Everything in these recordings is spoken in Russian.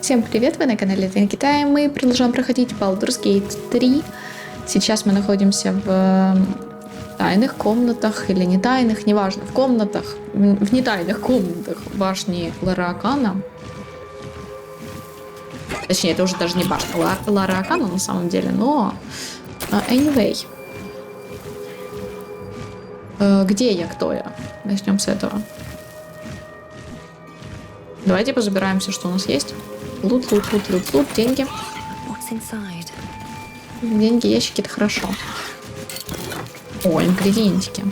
Всем привет, вы на канале Твин Китая. Мы продолжаем проходить Baldur's Gate 3. Сейчас мы находимся в тайных комнатах или не тайных, неважно, в комнатах, в нетайных комнатах башни Ларакана. Точнее, это уже даже не башня Ларакана на самом деле, но anyway. Где я, кто я? Начнем с этого. Давайте позабираем все, что у нас есть. Лут, деньги. Деньги, ящики, это хорошо. О, ингредиентики.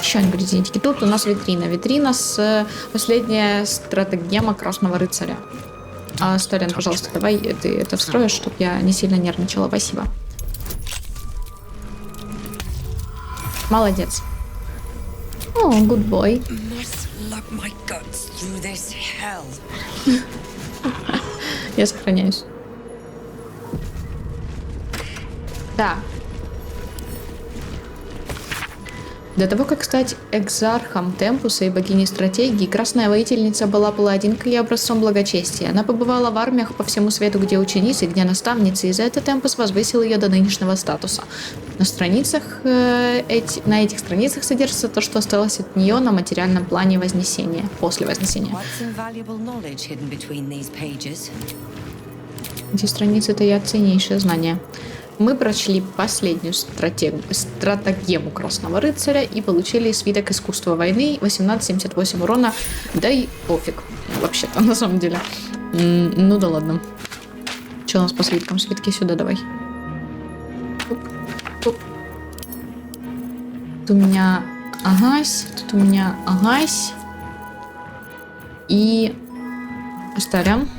Еще ингредиентики. Тут у нас витрина. Витрина с последняя стратегема Красного Рыцаря. Сталин, пожалуйста, давай ты это встроишь, чтобы я не сильно нервничала. Спасибо. Молодец. О, good boy. Я сохраняюсь. Да. До того, как стать экзархом Темпуса и богиней стратегии, Красная Воительница была паладинкой и образцом благочестия. Она побывала в армиях по всему свету, где ученицы, где наставницы, и за это Темпус возвысил ее до нынешнего статуса. На этих страницах содержится то, что осталось от нее на материальном плане Вознесения, после Вознесения. Эти страницы таят ценнейшие знания. Мы прочли последнюю стратегему Красного Рыцаря и получили свиток искусства войны, 1878 урона, да и пофиг, вообще-то, на самом деле. Ну да ладно. Что у нас по свиткам? Свитки сюда давай. Тут у меня агась, тут у меня агась. И оставим.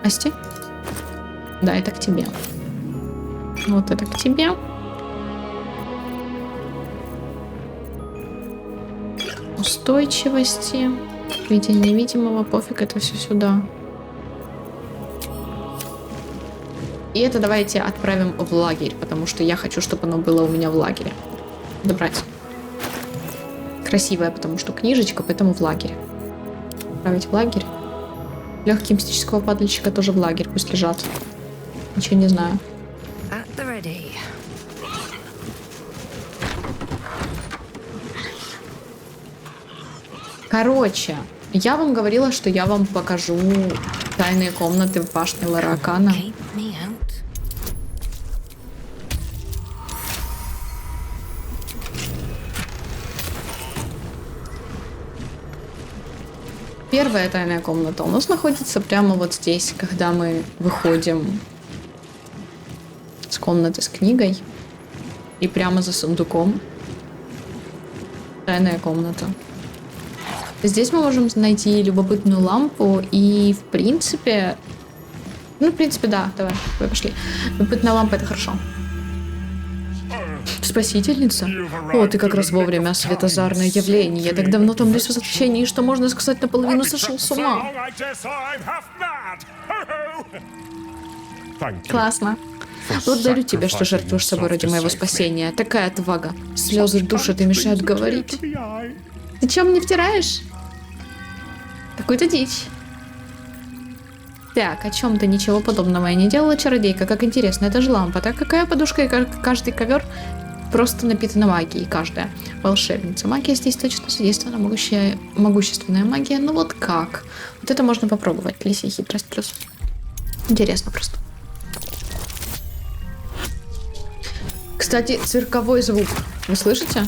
Асти? Да, это к тебе. Вот это к тебе. Устойчивости. Видение невидимого. Пофиг, это все сюда. И это давайте отправим в лагерь, потому что я хочу, чтобы оно было у меня в лагере. Добрать. Красивая, потому что книжечка, поэтому в лагерь. Отправить в лагерь. Легкие мистического падальщика тоже в лагерь. Пусть лежат. Ничего не знаю. Короче, я вам говорила, что я вам покажу тайные комнаты в башне Ларакана. Первая тайная комната у нас находится прямо вот здесь, когда мы выходим с комнаты с книгой. И прямо за сундуком. Тайная комната. Здесь мы можем найти любопытную лампу и, в принципе... Ну, в принципе, да. Давай пошли. Любопытная лампа — это хорошо. Спасительница? О, ты как раз вовремя, светозарное явление. Я так давно томлюсь в заточении, что, можно сказать, наполовину сошел с ума. Классно. Благодарю тебя, что жертвуешь собой ради моего спасения. Такая отвага. Слезы душат и мешают говорить. Ты чем мне втираешь? Какую-то дичь. Так, о чем-то ничего подобного я не делала, чародейка. Как интересно, это же лампа. Так какая подушка и каждый ковер просто напитана магией. Каждая волшебница. Магия здесь точно задействована. Могущественная магия. Ну вот как? Вот это можно попробовать. Лисья хитрость плюс. Интересно просто. Кстати, цирковой звук. Вы слышите?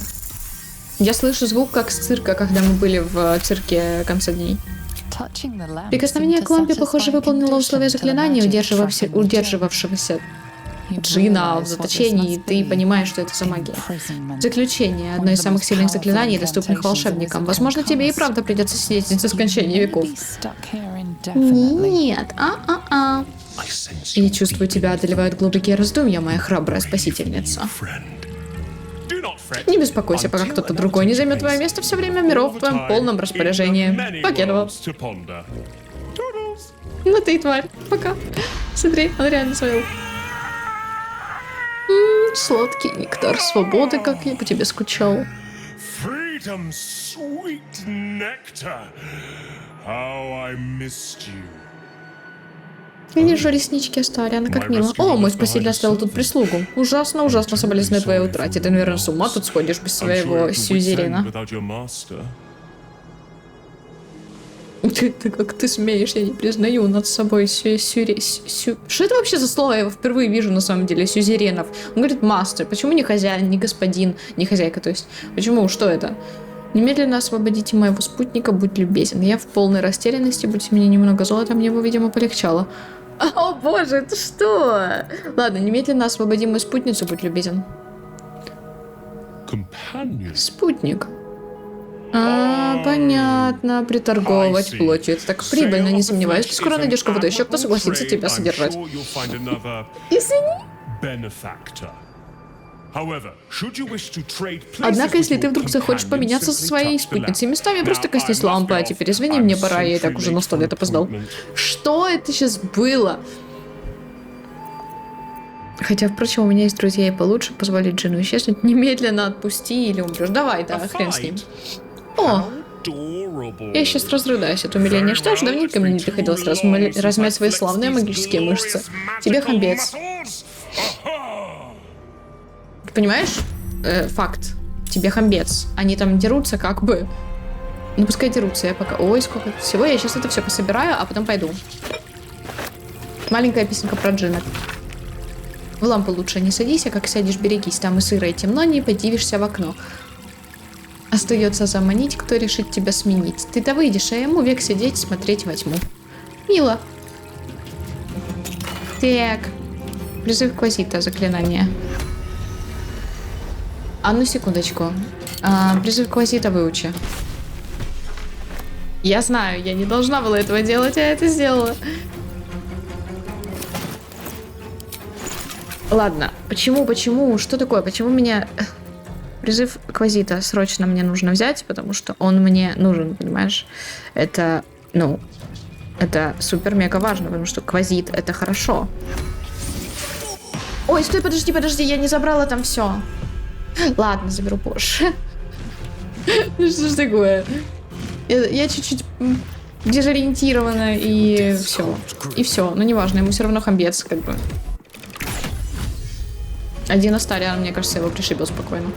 Я слышу звук, как с цирка, когда мы были в цирке конца дней. Прикосновение к лампе, похоже, выполнило условия заклинания, удерживавшегося Джина в заточении, и ты понимаешь, что это за магия. Заключение. Одно из самых сильных заклинаний, доступных волшебникам. Возможно, тебе и правда придется сидеть до скончания веков. Нет, Я чувствую, тебя одолевают глубокие раздумья, моя храбрая спасительница. Не беспокойся, пока кто-то другой не займет твое место, все время миров в твоем полном распоряжении. Покедова. Ну ты и тварь. Пока. Смотри, он реально свалил. Сладкий нектар свободы, как я по тебе скучал. Я вижу, реснички оставили, она как мило. О, мой спаситель оставил тут прислугу. Ужасно, ужасно соболезную твоей утрате. Ты, наверное, с ума тут сходишь без своего сюзерена. Ты как ты смеешь, я не признаю над собой Что это вообще за слово? Я его впервые вижу, на самом деле, сюзеренов. Он говорит мастер. Почему не хозяин, не господин, не хозяйка, то есть? Почему? Что это? Немедленно освободите моего спутника, будь любезен. Я в полной растерянности, будьте мне немного золота, мне бы, видимо, полегчало. О боже, это что? Ладно, немедленно освободи мою спутницу, будь любезен. Спутник. Понятно. Приторговать плотью. Это так прибыльно, не сомневаюсь. Ты скоро найдешь кого-то еще, кто согласится тебя содержать. Извини. Однако, если ты вдруг захочешь поменяться со своей спутницей местами, просто коснись лампы, а теперь извини, мне пора, я и так уже на 100 лет опоздал. Что это сейчас было? Хотя, впрочем, у меня есть друзья и получше, позволить Джину исчезнуть, немедленно отпусти или умрешь. Давай, да, хрен с ним. О, я сейчас разрыдаюсь от умиления. Что ж, давненько мне не приходилось размять свои славные магические мышцы. Тебе хамбец. Ты понимаешь? Факт. Тебе хамбец. Они там дерутся как бы. Ну пускай дерутся, я пока... Ой, сколько всего. Я сейчас это все пособираю, а потом пойду. Маленькая песенка про Джина. В лампу лучше не садись, а как сядешь, берегись. Там и сыро, и темно, не подивишься в окно. Остается заманить, кто решит тебя сменить. Ты-то выйдешь, а ему век сидеть, смотреть во тьму. Мило. Так. Призыв Квазита, заклинание. А ну секундочку. Призыв Квазита выучи. Я знаю, я не должна была этого делать, а я это сделала. Ладно, почему, что такое, почему меня... Призыв Квазита срочно мне нужно взять, потому что он мне нужен, понимаешь? Это, ну, это супер-мега важно, потому что Квазит — это хорошо. Ой, стой, подожди, я не забрала там все. Ладно, заберу позже. Что ж такое? Я чуть-чуть дезориентирована, и все. И все, ну неважно, ему все равно хамбец, как бы. Один Астариан, мне кажется, его пришибил спокойно.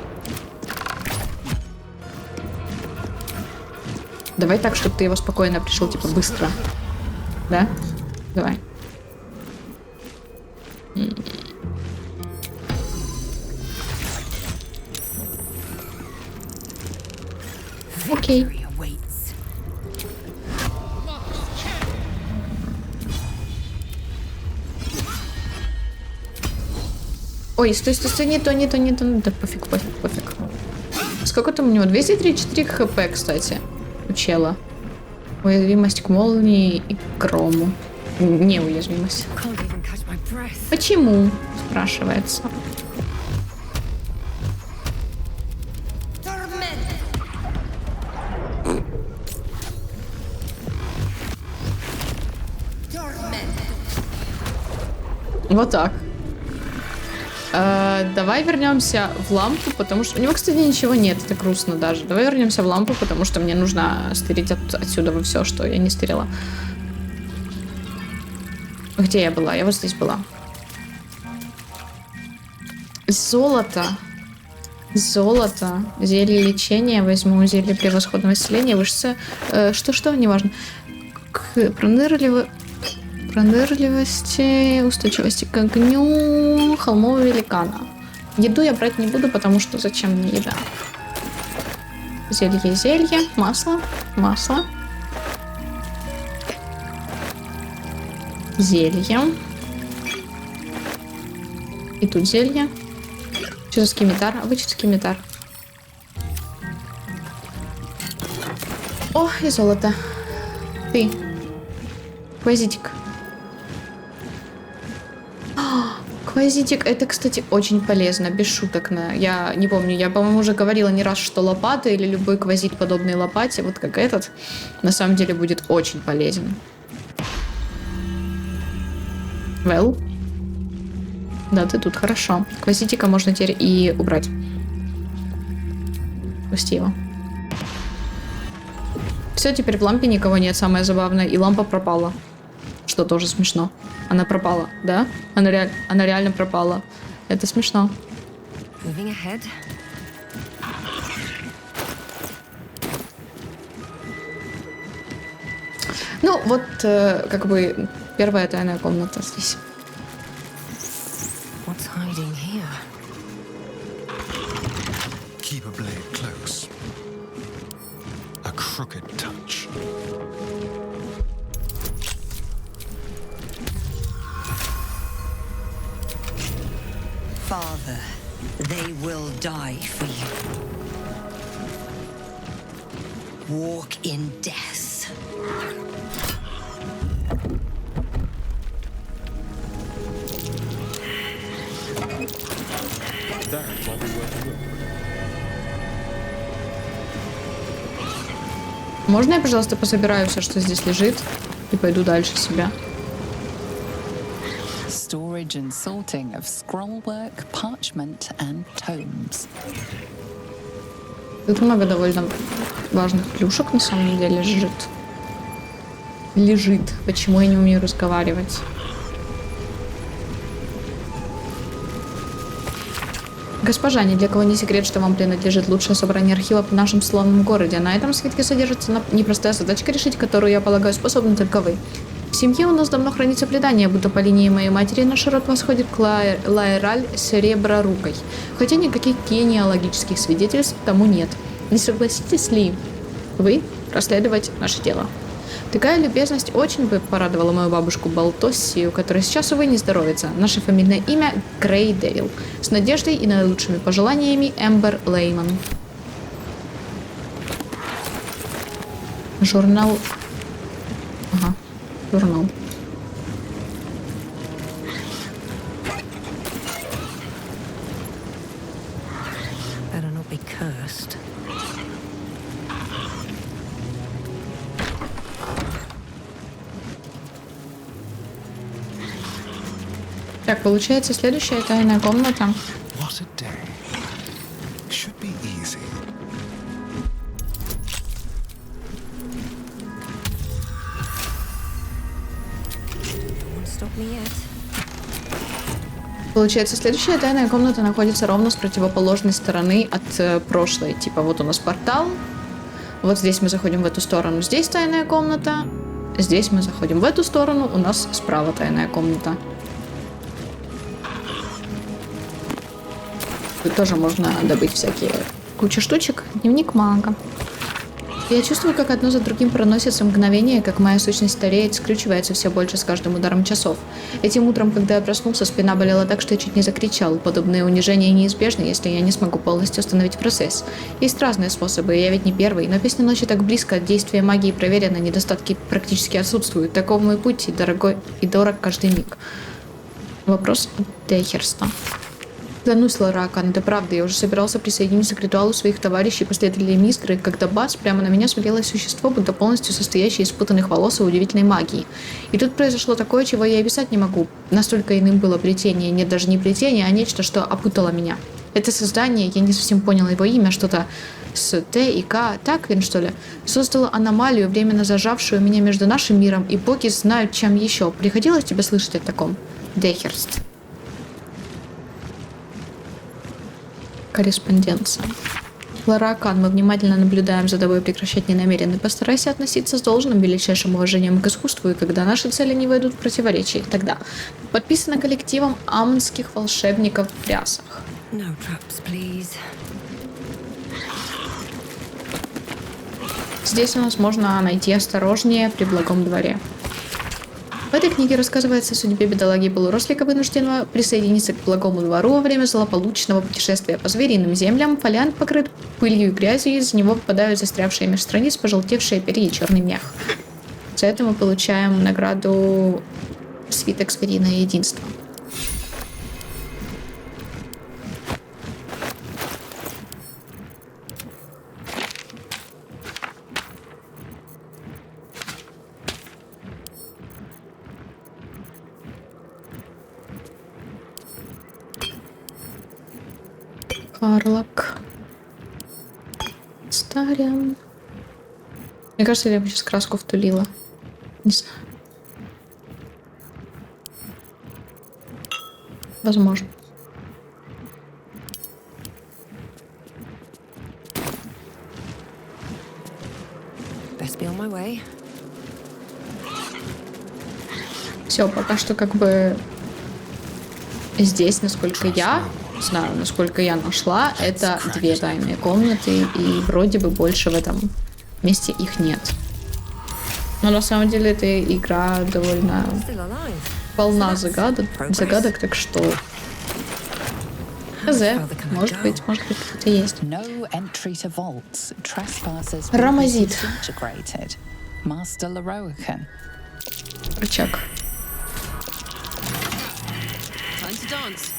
Давай так, чтобы ты его спокойно пришел, типа, быстро. Да? Давай. Окей. Ой, стой, не то. Да пофиг. Сколько там у него? 234 хп, кстати, у чела. Уязвимость к молнии и грому. Неуязвимость. Почему? Спрашивается. Вот так. Давай вернемся в лампу, потому что... У него, кстати, ничего нет, это грустно даже. Давай вернемся в лампу, потому что мне нужно стырить отсюда все, что я не стырила. Где я была? Я вот здесь была. Золото. Зелье лечения возьму, зелье превосходного исцеления, вышься. Что, неважно. Пронырливости, устойчивости к огню, холмового великана. Еду я брать не буду, потому что зачем мне еда? Зелье, масло. Зелье. И тут зелье. Что за скимитар? Обычный скимитар. О, и золото. Ты. Квазитик. Квазитик, это, кстати, очень полезно, без шуток. Я не помню, я, по-моему, уже говорила не раз, что лопата или любой квазит, подобной лопате, вот как этот, на самом деле будет очень полезен. Well. Да, ты тут, хорошо. Квазитика можно теперь и убрать. Пусти его. Все, теперь в лампе никого нет, самое забавное, и лампа пропала. что тоже смешно. Она пропала, да? Она реально пропала. Это смешно. Ну, вот, как бы, первая тайная комната здесь. Keep a blade close. A crooked touch. Father, they will die for you. Walk in death. That might be worth a look. Можно я, пожалуйста, пособираю все, что здесь лежит, и пойду дальше себя? Storage and sorting of scrollwork, parchment and tomes. Тут много довольно важных плюшек на самом деле лежит. Почему я не умею разговаривать? Госпожа, ни для кого не секрет, что вам принадлежит лучшее собрание архивов в нашем славном городе. На этом свитке содержится непростая задачка, решить которую, я полагаю, способны только вы. В семье у нас давно хранится предание, будто по линии моей матери наш род восходит к Лаэраль Сереброрукой, хотя никаких генеалогических свидетельств тому нет. Не согласитесь ли вы расследовать наше дело? Такая любезность очень бы порадовала мою бабушку Балтоссию, которая сейчас, увы, не здоровится. Наше фамильное имя Грейдейл. С надеждой и наилучшими пожеланиями, Эмбер Лейман. Журнал. Ага, журнал. Better not be cursed. Так, получается, следующая тайная комната. What a day. Should be easy. Won't stop me yet. Получается, следующая тайная комната находится ровно с противоположной стороны от прошлой. Типа, вот у нас портал. Вот здесь мы заходим в эту сторону. Здесь тайная комната. Здесь мы заходим в эту сторону. У нас справа тайная комната. Тут тоже можно добыть всякие куча штучек. Дневник мага. Я чувствую, как одно за другим проносится мгновение, как моя сущность стареет, скрючивается все больше с каждым ударом часов. Этим утром, когда я проснулся, спина болела так, что я чуть не закричал. Подобные унижения неизбежны, если я не смогу полностью остановить процесс. Есть разные способы, я ведь не первый, но песня ночи так близко, действие магии проверено, недостатки практически отсутствуют. Таков мой путь, и дорогой, и дорог каждый миг. Вопрос от Дейхерста. Клянусь, Ларакан, это правда, я уже собирался присоединиться к ритуалу своих товарищей, последователей Мистры, когда бац, прямо на меня свалилось существо, будто полностью состоящее из спутанных волос и удивительной магии. И тут произошло такое, чего я и описать не могу. Настолько иным было плетение, нет, даже не плетение, а нечто, что опутало меня. Это создание, я не совсем поняла его имя, что-то с Т и К, Таквин, что ли, создало аномалию, временно зажавшую меня между нашим миром, и боги знают, чем еще. Приходилось тебе слышать о таком? Дейхерст. Корреспонденция. Ларакан, мы внимательно наблюдаем за тобой, прекращать не намерены. Постарайся относиться с должным величайшим уважением к искусству, и когда наши цели не войдут в противоречие, тогда. Подписано коллективом амнских волшебников в рясах. No traps, please. Здесь у нас можно найти осторожнее при благом дворе. В этой книге рассказывается о судьбе бедолаги полурослика, вынужденного присоединиться к благому двору во время злополучного путешествия по звериным землям. Фолиант покрыт пылью и грязью, из него выпадают застрявшие меж страниц пожелтевшие перья и черный мех. За это мы получаем награду свиток звериное единство. Карлок. Старим. Мне кажется, я бы сейчас краску втулила. Не знаю. Возможно. Best be on my way. Все, пока что как бы здесь, насколько я знаю, насколько я нашла, это 2 тайные комнаты, и вроде бы больше в этом месте их нет. Но на самом деле эта игра довольно Still alive. полна загадок, так что... Хз, может быть, кто-то есть. No entry to vaults. Trespassers Рамазит. integrated. Master Leroican. Рычаг. Time to dance.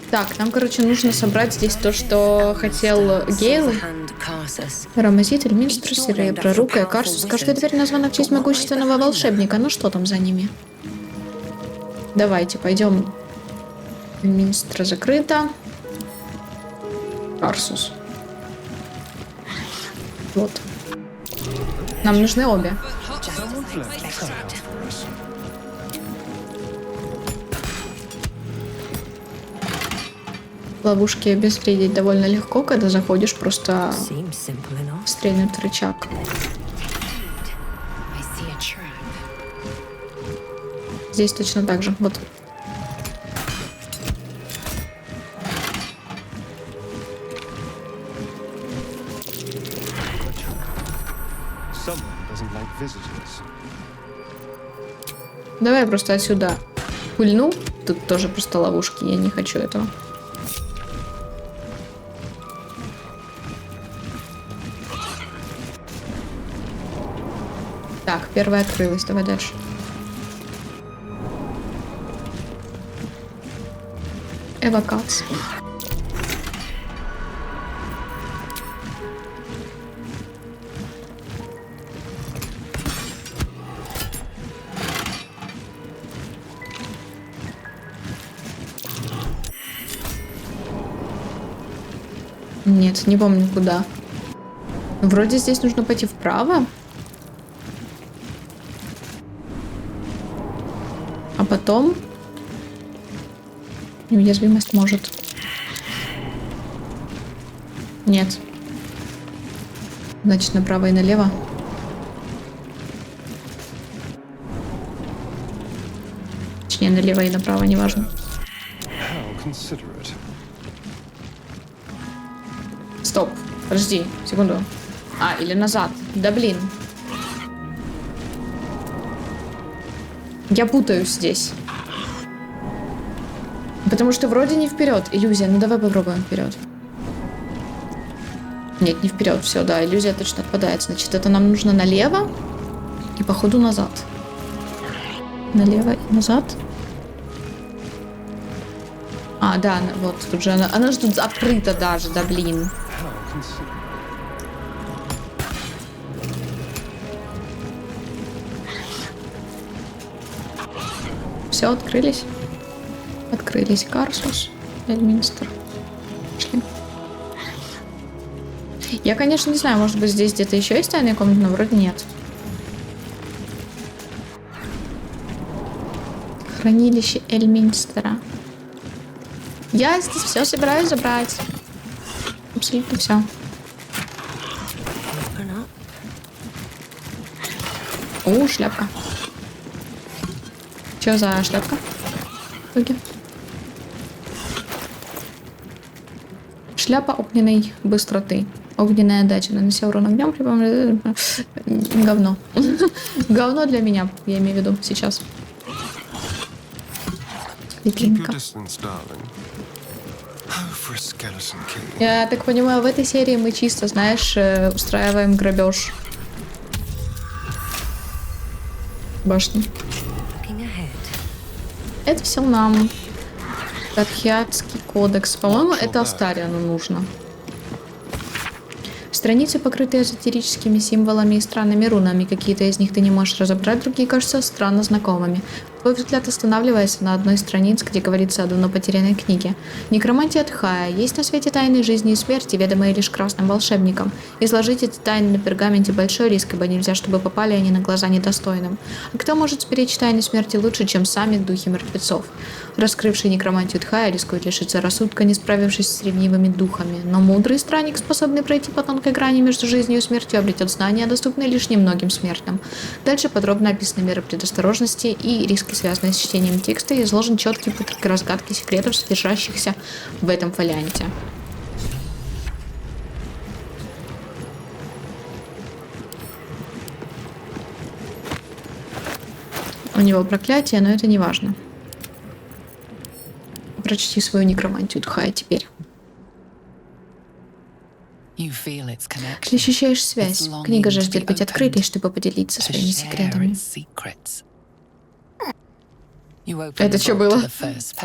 Так, нам, короче, нужно собрать здесь то, что хотел Гейл. Hand Carsus. Рамазит, Эльминстр, Сереброрукая, Карсус. Каждая дверь названа в честь могущественного волшебника. Ну что там за ними? Давайте, пойдем. Эльминстра закрыто. Карсус. Вот. Нам нужны обе. Someone's left a trap for us. Ловушки обезвредить довольно легко, когда заходишь, просто Seems simple enough. стрельнут в рычаг. I see a trap. Здесь точно так же. Вот. Someone doesn't like visitors. Давай я просто отсюда пульну. Тут тоже просто ловушки, я не хочу этого. Так, первая открылась, давай дальше. Эвакуация. Нет, не помню куда. Вроде здесь нужно пойти вправо. А потом... Неуязвимость может. Нет. Значит, направо и налево. Точнее, налево и направо, неважно. How considerate. Стоп, подожди, секунду. А, или назад. Да блин. Я путаюсь здесь. Потому что вроде не вперед. Иллюзия. Ну давай попробуем вперед. Нет, не вперед. Все, да, иллюзия точно отпадает. Значит, это нам нужно налево и походу назад. Налево и назад. А, да, вот тут же она же тут открыта даже, да блин. How considerate. Все, открылись. Открылись. Карсус, Эльминстер. Пошли. Я, конечно, не знаю, может быть, здесь где-то еще есть тайная комната, но вроде нет. Хранилище Эльминстера. Я здесь все собираюсь забрать. Абсолютно все. Open up. О, шляпка. Что за шляпка? В итоге? Шляпа огненной быстроты. Огненная дача. Нанося урон огнем. Говно. Говно для меня, я имею в виду сейчас. Keep your Светленько. distance, darling. Oh, for a skeleton king. Я так понимаю, в этой серии мы чисто, знаешь, устраиваем грабеж башни. Looking ahead. Это все нам. Тархиатский кодекс. По-моему, это Астариану нужно. Страницы, покрытые эзотерическими символами и странными рунами. Какие-то из них ты не можешь разобрать, другие кажутся странно знакомыми. Твой взгляд останавливается на одной из страниц, где говорится о давно потерянной книге. Некромантия Тхая. Есть на свете тайны жизни и смерти, ведомые лишь красным волшебникам. Изложить эти тайны на пергаменте большой риск, ибо нельзя, чтобы попали они на глаза недостойным. А кто может сберечь тайны смерти лучше, чем сами духи мертвецов? Раскрывший некромантию Тхая рискует лишиться рассудка, не справившись с ревнивыми духами. Но мудрый странник, способный пройти по тонкой грани между жизнью и смертью, обретет знания, доступные лишь немногим смертным. Дальше подробно описаны меры предосторожности и риски, связанные с чтением текста, и изложен четкий путь к разгадке секретов, содержащихся в этом фолианте. У него проклятие, но это не важно. Прочти свою некромантию Тхая теперь. Ты ощущаешь связь. Книга жаждет быть открытой, чтобы поделиться своими секретами. Это что было?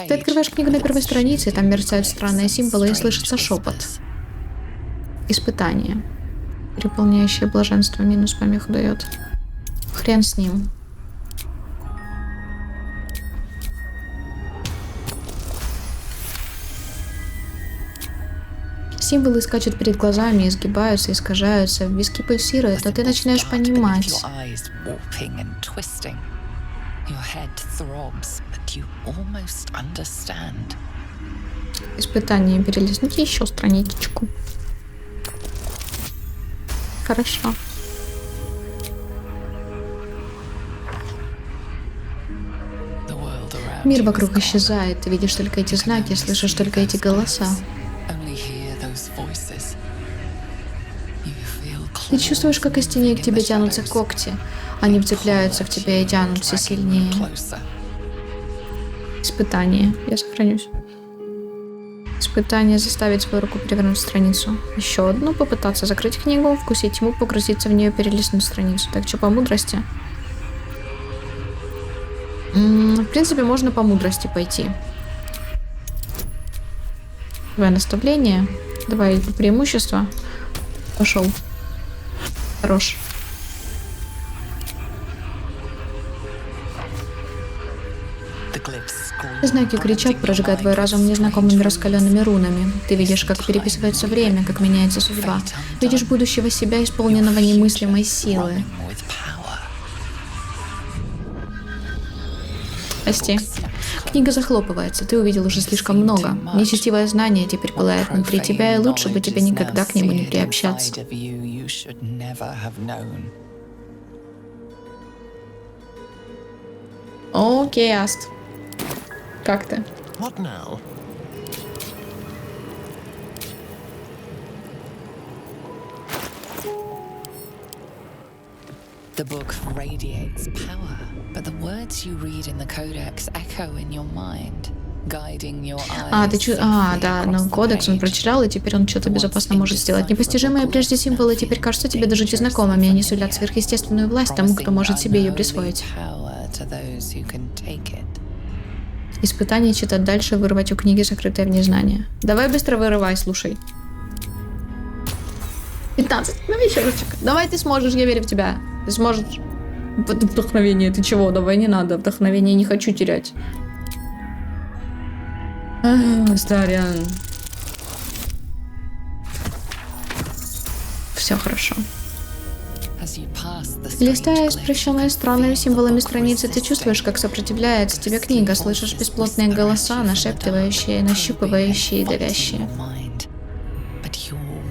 Ты открываешь книгу на первой странице, и там мерцают странные символы, и слышится шепот. Испытание. Переполняющее блаженство минус помеху дает. Хрен с ним. Символы скачут перед глазами, изгибаются, искажаются, виски пульсируют, а ты начинаешь понимать. Испытание перелистните еще страничку. Хорошо. Мир вокруг исчезает, ты видишь только эти знаки, слышишь только эти голоса. Ты чувствуешь, как из теней к тебе тянутся когти. Они вцепляются в тебя и тянут все сильнее. Испытание. Я сохранюсь. Испытание заставить свою руку перевернуть страницу. Еще одну. Попытаться закрыть книгу, вкусить тьму, погрузиться в нее, перелистнуть страницу. Так, что по мудрости? В принципе, можно по мудрости пойти. Давай наставление. Давай преимущество. Пошел. Хорош. Знаки кричат, прожигая твой разум незнакомыми раскаленными рунами. Ты видишь, как переписывается время, как меняется судьба. Видишь будущего себя, исполненного немыслимой силы. Прости. Книга захлопывается, ты увидел уже слишком много. Нечестивое знание теперь пылает внутри тебя, и лучше бы тебе никогда к нему не приобщаться. Окей, Аст. Как ты? What now? The book radiates power, but the words you read in the codex echo in your mind, guiding your eyes. Да, но кодекс он прочитал, и теперь он что-то безопасно может сделать. Непостижимые прежде символы теперь кажутся тебе до жути знакомыми, они сулят сверхъестественную власть тому, кто может себе ее присвоить. Испытание читать дальше, вырвать у книги сокрытое в ней знание. Давай быстро вырывай, слушай. 15, ну вечерочек. Давай ты сможешь, я верю в тебя. Ты сможешь. Вдохновение, ты чего? Давай, не надо. Вдохновение не хочу терять. Старян. Все хорошо. Листая испрещенные странными символами страницы, ты чувствуешь, как сопротивляется тебе книга, слышишь бесплотные голоса, нашептывающие, нащупывающие и давящие.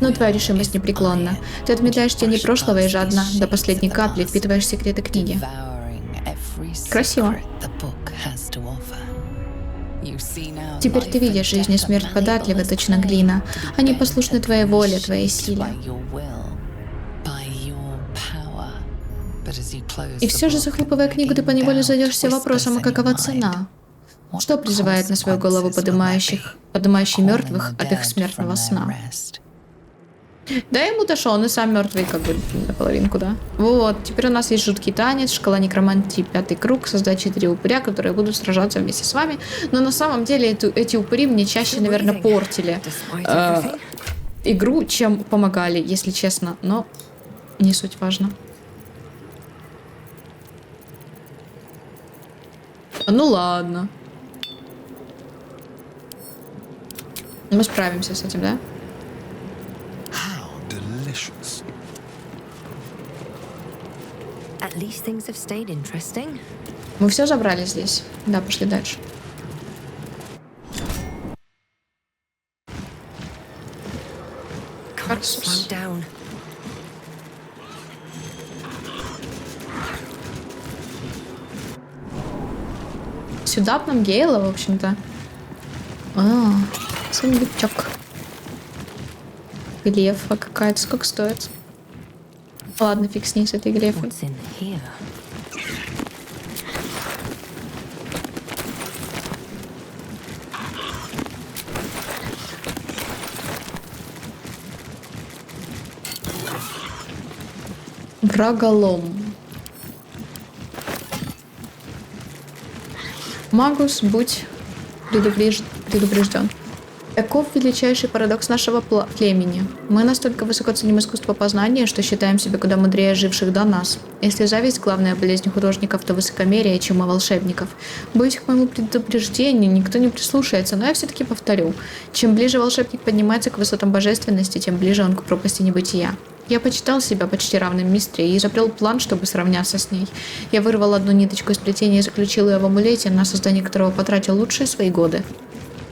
Но твоя решимость непреклонна. Ты отметаешь тени прошлого и жадно, до последней капли, впитываешь секреты книги. Красиво. Теперь ты видишь, жизнь и смерть податливы, точно глина. Они послушны твоей воле, твоей силе. И все же, захлопывая книгу, ты поневоле задешься вопросом, а какова цена? Что призывает на свою голову поднимающий мертвых от их смертного сна? Да ему то, что он и сам мертвый, как бы наполовинку, да. Вот, теперь у нас есть жуткий танец, шкала некромантии, 5-й круг, создать 4 упыря, которые будут сражаться вместе с вами. Но на самом деле эти упыри мне чаще, наверное, портили игру, чем помогали, если честно. Но не суть важно. Ну ладно. Мы справимся с этим, да? How delicious. At least things have stayed interesting. Мы все забрали здесь. Да, пошли дальше. Can't slow down. Сюда б нам Гейла, в общем-то. Сундучок. Глефа какая-то. Сколько стоит? Ладно, фиг с ней, с этой глефой. What's in here? Враголом. Магус, будь предупрежден. Таков величайший парадокс нашего племени. Мы настолько высоко ценим искусство познания, что считаем себя куда мудрее живших до нас. Если зависть – главная болезнь художников, то высокомерие – чума волшебников. Боюсь, к моему предупреждению никто не прислушается, но я все-таки повторю. Чем ближе волшебник поднимается к высотам божественности, тем ближе он к пропасти небытия. Я почитал себя почти равным мистре и изобрел план, чтобы сравняться с ней. Я вырвал одну ниточку из плетения и заключил ее в амулете, на создание которого потратил лучшие свои годы.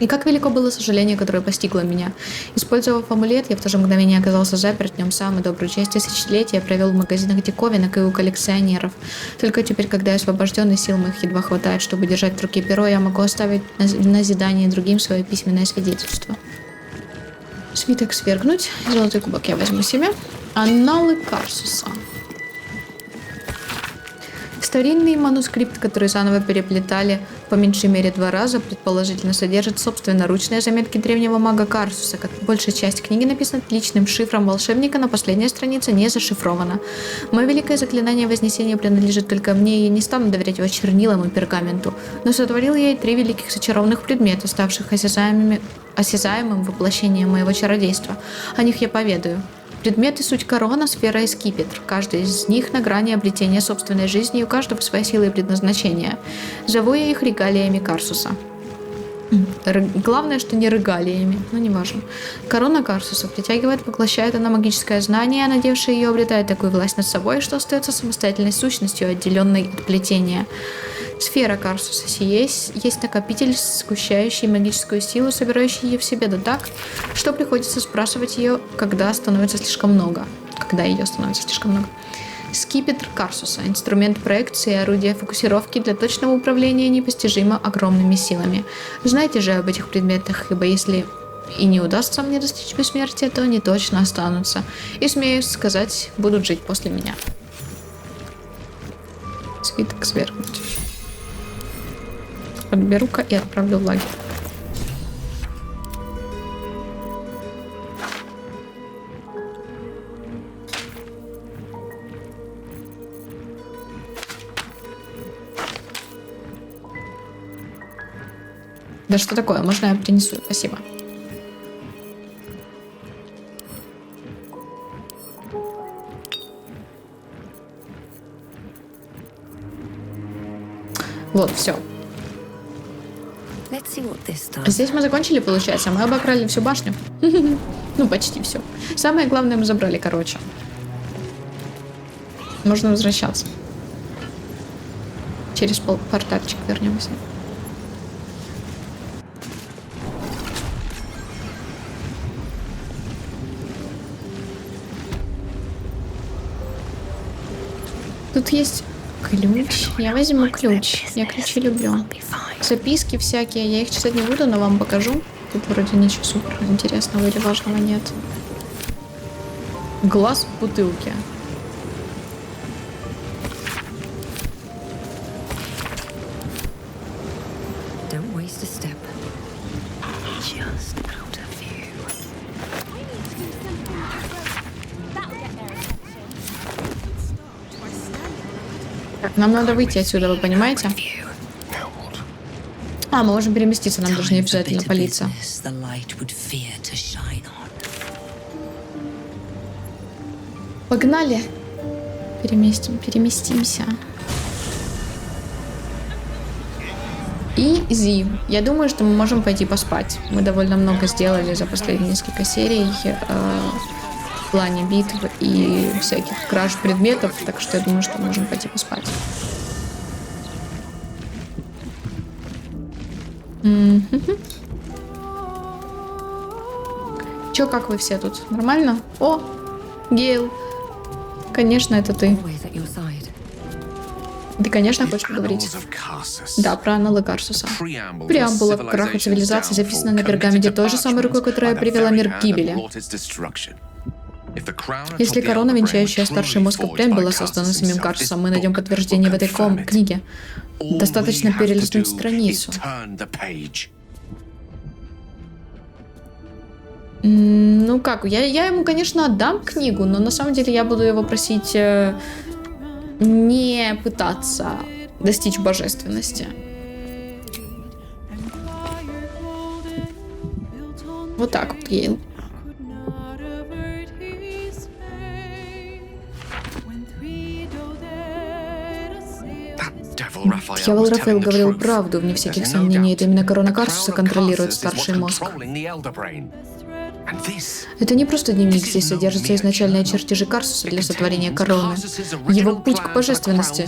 И как велико было сожаление, которое постигло меня. Использовав амулет, я в то же мгновение оказался заперт в нем сам, и добрую часть тысячелетия я провел в магазинах диковинок и у коллекционеров. Только теперь, когда я освобожден и сил моих едва хватает, чтобы держать в руке перо, я могу оставить в назидание другим свое письменное свидетельство. Свиток свергнуть. Золотой кубок я возьму себе. Анналы Карсуса. Старинный манускрипт, который заново переплетали по меньшей мере 2 раза, предположительно содержит собственноручные заметки древнего мага Карсуса. Как большая часть книги написана личным шифром волшебника, но последняя страница не зашифрована. Мое великое заклинание Вознесения принадлежит только мне, и я не стану доверять его чернилам и пергаменту. Но сотворил я и 3 великих зачарованных предмета, ставших осязаемым воплощением моего чародейства. О них я поведаю. Предметы — суть корона, сфера и скипетр. Каждый из них на грани обретения собственной жизни, и у каждого своя сила и предназначение. Зову я их регалиями Карсуса. Главное, что не регалиями, но не важно. Корона Карсуса притягивает, поглощает она магическое знание, а надевший ее обретает такую власть над собой, что остается самостоятельной сущностью, отделенной от плетения. Сфера Карсуса есть накопитель, сгущающий магическую силу, собирающий ее в себе, да так, что приходится сбрасывать ее, когда становится слишком много. Скипетр Карсуса – инструмент проекции и орудие фокусировки для точного управления непостижимо огромными силами. Знайте же об этих предметах, ибо если и не удастся мне достичь бессмертия, то они точно останутся. И, смею сказать, будут жить после меня. Свиток свергнуть. Подберу-ка и отправлю в лагерь. Да что такое? Можно я принесу? Спасибо. Вот, все. Здесь мы закончили, получается. Мы обокрали всю башню. Ну, почти все. Самое главное мы забрали, короче. Можно возвращаться. Через портальчик вернемся. Тут есть ключ. Я возьму ключ. Я ключи люблю. Записки всякие. Я их читать не буду, но вам покажу. Тут вроде ничего супер интересного или важного нет. Глаз в бутылке. Так, нам надо выйти отсюда, вы понимаете? А, мы можем переместиться, нам даже не обязательно палиться. Погнали. Переместимся. Изи. Я думаю, что мы можем пойти поспать. Мы довольно много сделали за последние несколько серий в плане битв и всяких краж предметов, так что я думаю, что мы можем пойти поспать. Чё, как вы все тут? Нормально? О, Гейл. Конечно, это ты. Ты, конечно, хочешь поговорить. Да, про аналы Карсуса. Преамбула к краху цивилизации записана на пергаменте той же самой рукой, которая привела мир к гибели. Если корона, венчающая старший мозг, и впрямь была создана самим Карсусом, мы найдем подтверждение в этой книге. Достаточно перелистнуть страницу. Ну как, я ему, конечно, отдам книгу, но на самом деле я буду его просить не пытаться достичь божественности. Вот так вот, Гейл. Дьявол Рафаэл говорил правду, вне всяких сомнений. Это именно корона Карсуса контролирует старший мозг. Это не просто дневник, здесь содержатся изначальные чертежи Карсуса для сотворения короны. Его путь к божественности.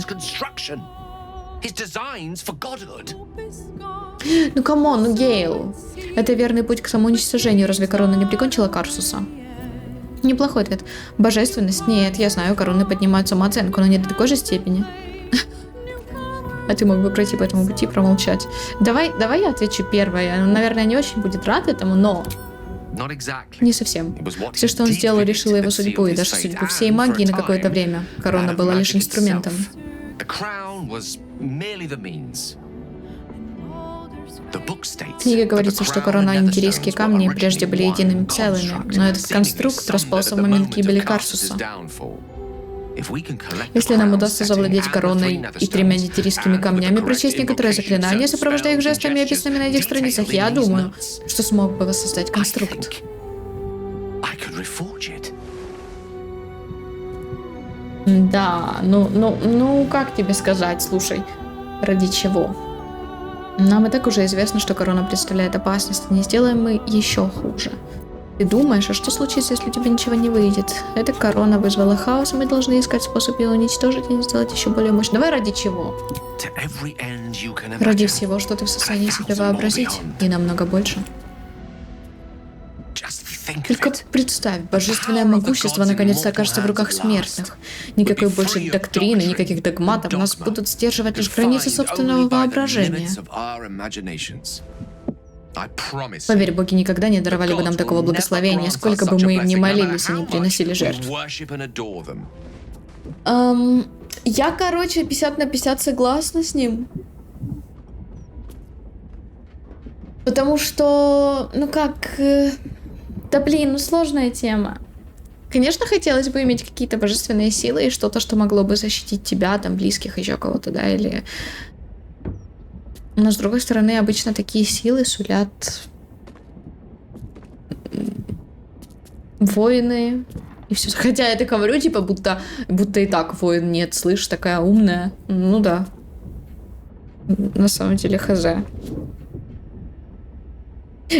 Ну камон, ну Гейл. Это верный путь к самоуничтожению. Разве корона не прикончила Карсуса? Неплохой ответ. Божественность? Нет, я знаю, короны поднимают самооценку, но не до такой же степени. А ты мог бы пройти по этому пути и промолчать. Давай я отвечу первое. Он, наверное, не очень будет рад этому, но... Не совсем. Все, что он сделал, решило его судьбу, и даже судьбу всей магии на какое-то время. Корона была лишь инструментом. В книге говорится, что корона и нитирийские камни прежде были едиными целыми, но этот конструкт распался в момент гибели Карсуса. Если нам удастся завладеть короной и 3 нитирийскими камнями, прочесть некоторые заклинания, сопровождая их жестами, описанными на этих страницах, я думаю, что смог бы воссоздать конструкт. Да, ну, как тебе сказать, слушай, ради чего? Нам и так уже известно, что корона представляет опасность, не сделаем мы еще хуже. Ты думаешь, а что случится, если у тебя ничего не выйдет? Эта корона вызвала хаос, и мы должны искать способ ее уничтожить и сделать еще более мощной. Давай ради чего? Ради всего, что ты в состоянии себе вообразить, и намного больше. Только представь, божественное могущество наконец-то окажется в руках смертных. Никакой больше доктрины, никаких догматов, нас будут сдерживать лишь границы собственного воображения. Поверь, боги никогда не даровали бы нам такого благословения, сколько бы мы им ни молились и не приносили жертв. Я, 50 на 50 согласна с ним. Потому что, да блин, сложная тема. Конечно, хотелось бы иметь какие-то божественные силы и что-то, что могло бы защитить тебя, там, близких, еще кого-то, да, или... Но, с другой стороны, обычно такие силы сулят воины и все. Хотя я так говорю, будто и так воин нет, слышь, такая умная. Ну да. На самом деле, хз.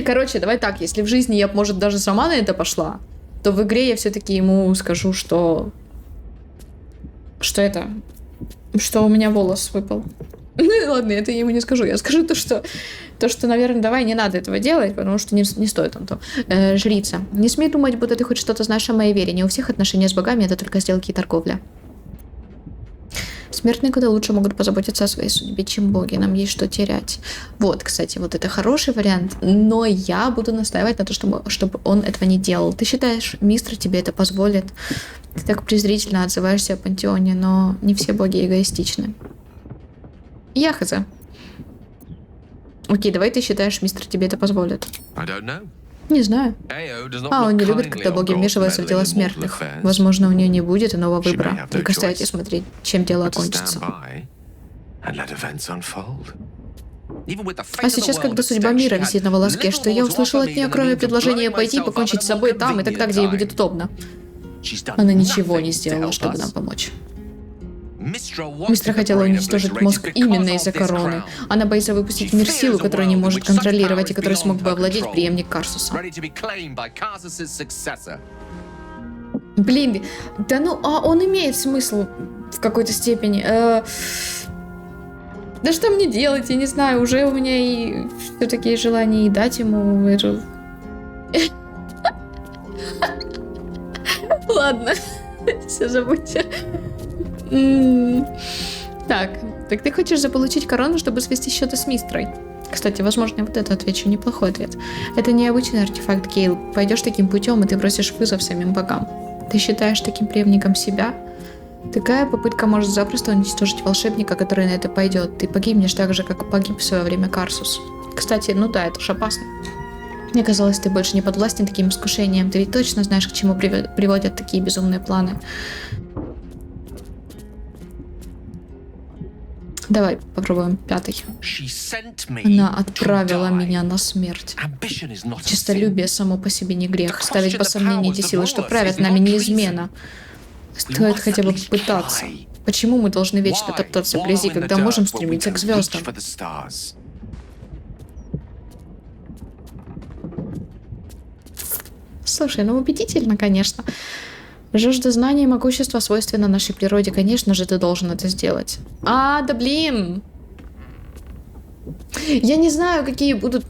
Короче, давай так, если в жизни я, может, даже сама на это пошла, то в игре я все-таки ему скажу, что у меня волос выпал. Ну ладно, это я ему не скажу. Я скажу то, что, наверное, давай не надо этого делать, потому что не стоит он то. Жрица, не смей думать, будто ты хоть что-то знаешь о моей вере. Не у всех отношения с богами, это только сделки и торговля. Смертные куда лучше могут позаботиться о своей судьбе, чем боги. Нам есть что терять. Вот, кстати, вот это хороший вариант, но я буду настаивать на то, чтобы он этого не делал. Ты считаешь, Мистр тебе это позволит? Ты так презрительно отзываешься о пантеоне, но не все боги эгоистичны. Я хз. Окей, давай ты считаешь, Мистер тебе это позволит. Не знаю. Он не любит, когда боги вмешиваются в дела смертных. Возможно, у нее не будет иного выбора. Только оставите смотреть, чем дело окончится. А сейчас, когда судьба мира висит на волоске, что я услышал от нее, кроме предложения пойти покончить с собой там и тогда, где ей будет удобно? Она ничего не сделала, чтобы нам помочь. Мистра хотела уничтожить мозг именно из-за короны. Она боится выпустить в мир силу, которую не может контролировать и которой смог бы овладеть преемник Карсуса. Блин, да ну, он имеет смысл в какой-то степени. Да что мне делать, я не знаю, уже у меня и все-таки желание и дать ему эту... Ладно, все забудьте. Так ты хочешь заполучить корону, чтобы свести счеты с Мистрой? Кстати, возможно, я вот это отвечу. Неплохой ответ. Это необычный артефакт, Гейл. Пойдешь таким путем, и ты бросишь вызов самим богам. Ты считаешь таким преемником себя? Такая попытка может запросто уничтожить волшебника, который на это пойдет. Ты погибнешь так же, как погиб в свое время Карсус. Кстати, ну да, это ж опасно. Мне казалось, ты больше не подвластен таким искушениям. Ты ведь точно знаешь, к чему приводят такие безумные планы. Давай попробуем 5. Она отправила меня на смерть. Честолюбие само по себе не грех. Ставить под сомнение эти силы, что правят нами, не измена. Стоит хотя бы попытаться. Почему мы должны вечно топтаться вблизи, когда можем стремиться к звездам? Слушай, ну убедительно, конечно. Жажда знаний и могущества свойственна нашей природе. Конечно же, ты должен это сделать. Да блин! Я не знаю, какие будут...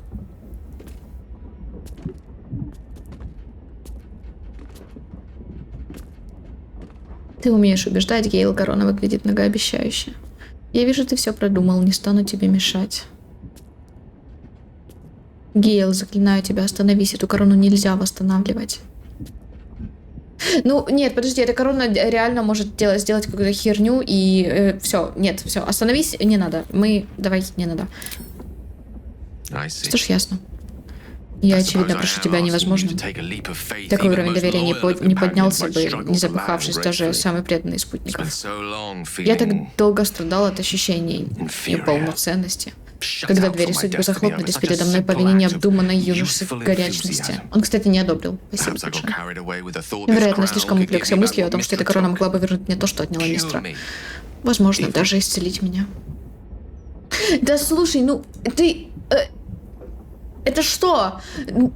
Ты умеешь убеждать, Гейл, корона выглядит многообещающе. Я вижу, ты все продумал, не стану тебе мешать. Гейл, заклинаю тебя, остановись, эту корону нельзя восстанавливать. Ну, нет, подожди, эта корона реально может сделать какую-то херню и все, нет, все, остановись, не надо, давай, не надо. Что ж, ясно. Я, очевидно, прошу тебя, невозможно. Такой уровень доверия не поднялся бы, не запыхавшись даже самый преданный спутников. Я так долго страдал от ощущений неполноценности. Когда двери судьбы захлопнулись передо мной по вине необдуманной юношеской горячности. Он, кстати, не одобрил. Спасибо большое. Вероятно, слишком увлекся мыслью о том, что эта корона могла бы вернуть мне то, что отняла Мистра. Возможно, даже исцелить меня. Да слушай, ну, ты... Это что?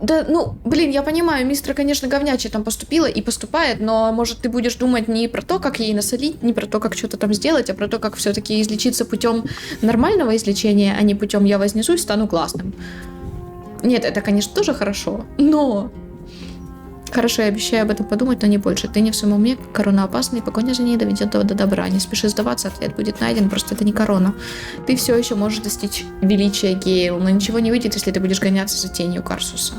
Да, ну, блин, я понимаю, Мистра, конечно, говняче там поступила и поступает, но, может, ты будешь думать не про то, как ей насолить, не про то, как что-то там сделать, а про то, как все-таки излечиться путем нормального излечения, а не путем я вознесусь, стану классным. Нет, это, конечно, тоже хорошо, но... Хорошо, я обещаю об этом подумать, но не больше. Ты не в своем уме, корона опасна, и погоня за ней доведет до добра. Не спеши сдаваться, ответ будет найден, просто это не корона. Ты все еще можешь достичь величия, Гейл, но ничего не выйдет, если ты будешь гоняться за тенью Карсуса.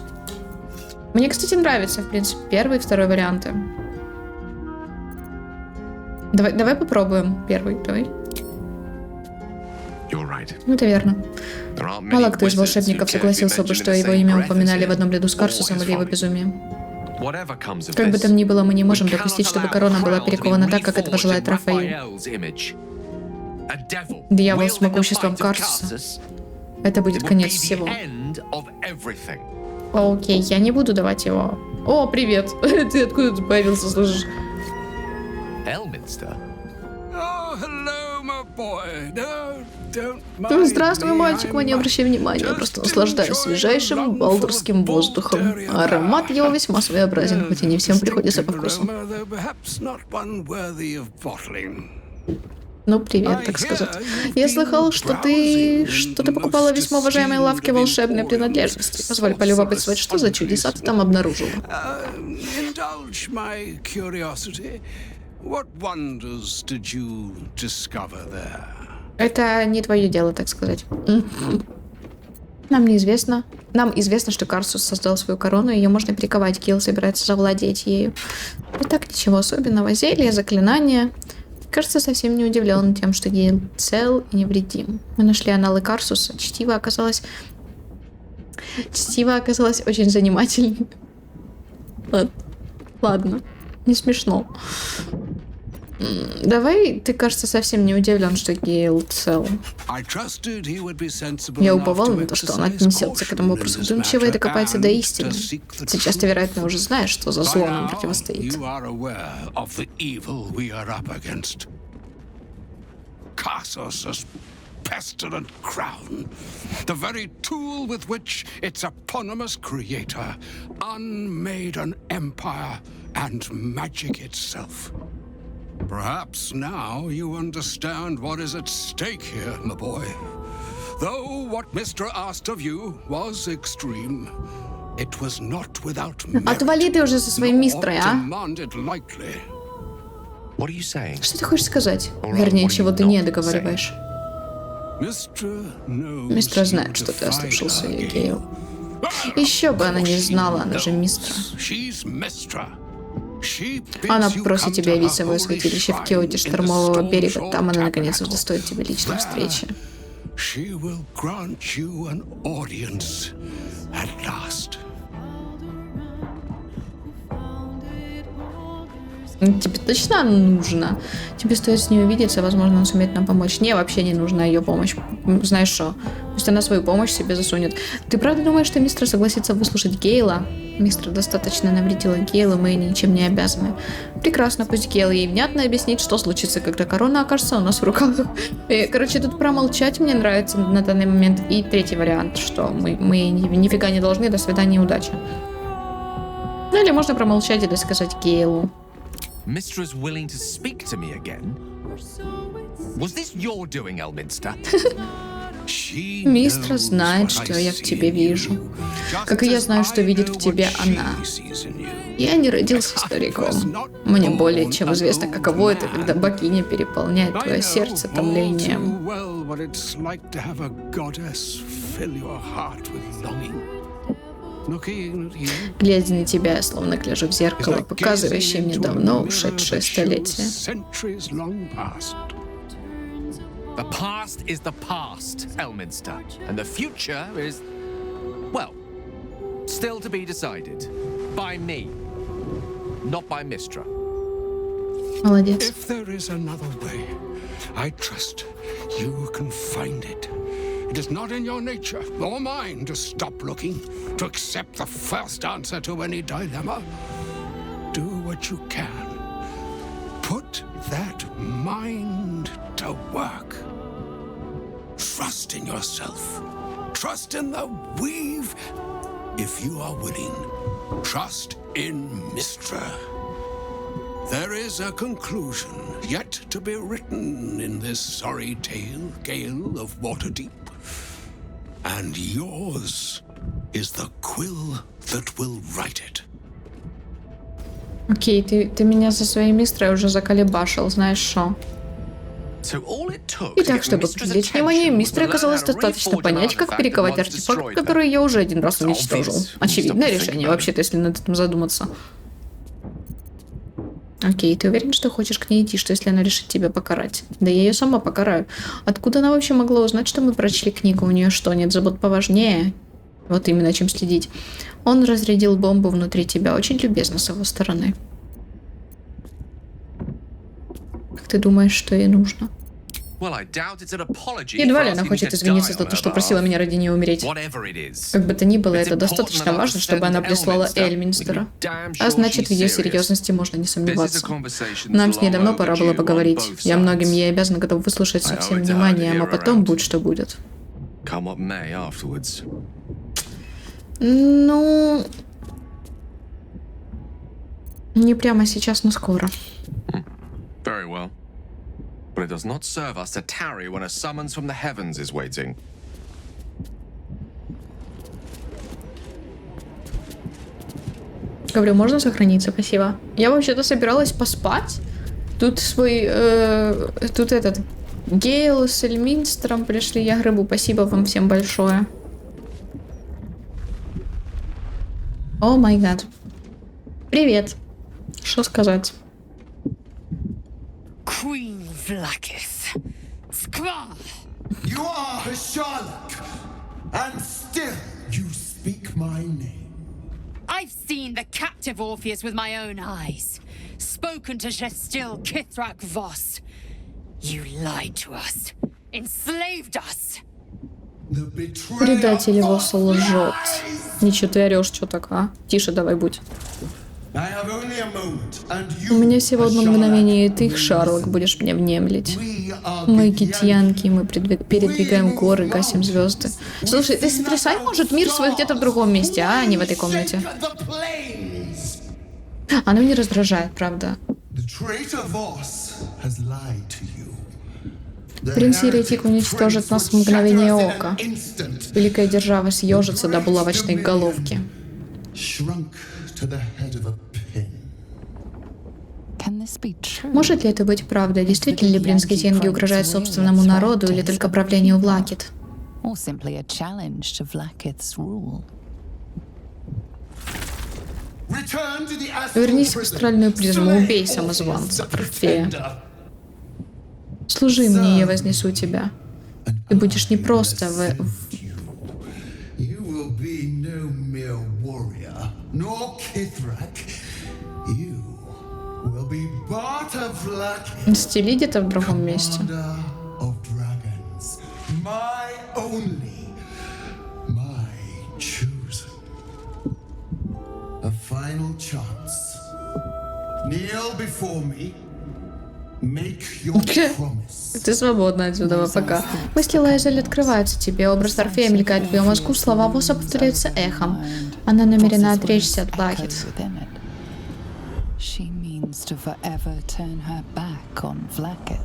Мне, кстати, нравится, в принципе, первый и второй варианты. Давай попробуем первый, давай. Ну, это верно. Мало кто из волшебников согласился бы, что его имя упоминали в одном ряду с Карсусом или его безумием. Как бы там ни было, мы не можем допустить, чтобы корона была перекована так, как этого желает Рафаил. Дьявол с могуществом Карсуса. Это будет конец всего. Окей, я не буду давать его. О, привет. Ты откуда тут появился, слышишь? Здравствуй, мальчик, не обращай внимания, я просто наслаждаюсь свежайшим балдурским воздухом. Аромат его весьма своеобразен, хоть и не всем приходится по вкусу. Ну, привет, так сказать. Я слыхал, что ты что-то покупала в весьма уважаемой лавке волшебной принадлежности. Позволь полюбопытствовать, что за чудеса ты там обнаружила? Это не твое дело, так сказать. Нам известно, что Карсус создал свою корону, ее можно перековать. Гейл собирается завладеть ею. И так ничего особенного. Зелье, заклинание. Кажется, совсем не удивлен тем, что Гейл цел и невредим. Мы нашли аналы Карсуса. Чтиво оказалось очень занимательным. Ладно, не смешно. Давай, ты, кажется, совсем не удивлен, что Гейл цел. Я уповал на то, что он отнесется к этому вопросу вдумчиво и докопается до истины. Сейчас ты, вероятно, уже знаешь, что за зло нам противостоит. Thassos' pestilent crown, the very tool with which its eponymous creator unmade an empire and magic itself. Perhaps now you understand what is at stake here, my boy. Though what Mystra asked of you was extreme, it was not without merit, Отвали ты уже со своей Мистрой, а? demanded lightly. What are you saying? Что ты хочешь сказать? Вернее, чего ты не договариваешь. Мистра знает, что ты ослушался ее, Гейл. Еще бы она не знала, она же Мистра. Она попросит тебя явить свое святилище в Киоте Штормового берега. Там она наконец удостоит тебя личной встречи. Тебе точно нужно? Тебе стоит с ней увидеться, возможно, он сумеет нам помочь. Не, вообще не нужна ее помощь. Знаешь что? Пусть она свою помощь себе засунет. Ты правда думаешь, что Мистра согласится выслушать Гейла? Мистра достаточно навредила Гейлу, мы ничем не обязаны. Прекрасно, пусть Гейл ей внятно объяснит, что случится, когда корона окажется у нас в руках. Короче, тут промолчать мне нравится на данный момент. И третий вариант, что мы нифига не должны, до свидания, удачи. Ну или можно промолчать и досказать Гейлу. Mistra's willing to speak to me again? Was this your doing, Elminster? Мистра знает, что я в тебе вижу. Как и я знаю, что видит в тебе она. Я не родился стариком. Мне более чем известно, каково это, когда богиня переполняет твое сердце томлением. Глядя на тебя, я словно гляжу в зеркало, показывающее мне давно ушедшее столетие. The past is the past, Elminster, and the future is, well, still to be decided by me, not by Mystra. Молодец. If there is another way, I trust you can find it. It is not in your nature or mine to stop looking, to accept the first answer to any dilemma. Do what you can. Put that mind to work. Trust in yourself. Trust in the weave, if you are willing. Trust in Mystra. There is a conclusion yet to be written in this sorry tale, Gale of Waterdeep. And yours is the quill that will write it. Окей, ты меня со своей Мистрой уже заколебашил, знаешь что? Итак, чтобы привлечь внимание, Мистре оказалось достаточно понять, как перековать артефакт, который я уже один раз уничтожил. Очевидное решение, вообще-то, если над этим задуматься. Окей, ты уверен, что хочешь к ней идти, что если она решит тебя покарать? Да я ее сама покараю. Откуда она вообще могла узнать, что мы прочли книгу? У нее что, нет забот поважнее? Вот именно чем следить. Он разрядил бомбу внутри тебя. Очень любезно с его стороны. Как ты думаешь, что ей нужно? Едва ли она хочет извиниться за то, что просила меня ради нее умереть. Как бы то ни было, это достаточно важно, чтобы она прислала Эльминстера. А значит, в ее серьезности можно не сомневаться. Нам с ней давно пора было поговорить. Я многим ей обязан, готов выслушать со всем вниманием, а потом будь что будет. Ну... Не прямо сейчас, но скоро. But it does not serve us to tarry when a summons from the heavens is waiting. Говорю, можно сохраниться, спасибо. Я вообще-то собиралась поспать. Тут тут этот Гейл с Эльминстером пришли. Я грыбу, спасибо вам всем большое. О май гад. Привет. Что сказать? Queen Vlaakith. Skvar! You are Sherlock, and still you speak my name. I've seen the captive Orpheus with my own eyes. Spoken to Gestil Kithrak Voss. You lied to us. Enslaved us. Предатель его лжет. Ничего, ты орешь, что так, а? Тише давай будь. I have only a moment, and У you, меня всего одно Sherlock, мгновение, и ты, Шарлок, будешь мне внемлить. we are Мы the китянки, мы передвигаем горы, гасим звезды. Слушай, ты сотрясай, может, мир свой где-то в другом месте, а не в этой комнате. The plains. Она меня раздражает, правда. The traitor Voss has lied to you. The Принц heretic Еретик уничтожит нас в prince мгновение shattereth in ока. an instant. Великая держава съежится до булавочной головки. Shrunk to the head of a pin. Can this be true? Может ли это быть правдой? Действительно ли принц Китенги угрожает собственному народу или только правлению Влакит? Or simply a challenge to Vlaakith's rule? Return to the astral Вернись в prison. астральную призму, Slay убей Orpheus, самозванца, the Орфея. pretender. Служи мне, я вознесу тебя. Ты будешь не просто You will be no mere warrior, nor Kithrak. You will be Barta Vlaakith, Стили где-то в другом месте. commander of dragons. My only, my chosen. A final chance. Kneel before me. Make your promise. Ты свободна отсюда, пока. Мысли Лайзель открываются тебе, образ Орфея мелькает в твоем мозгу, слова Восса повторяются эхом. Она намерена отречься от Влакит. She means to forever turn her back on Vlaakith.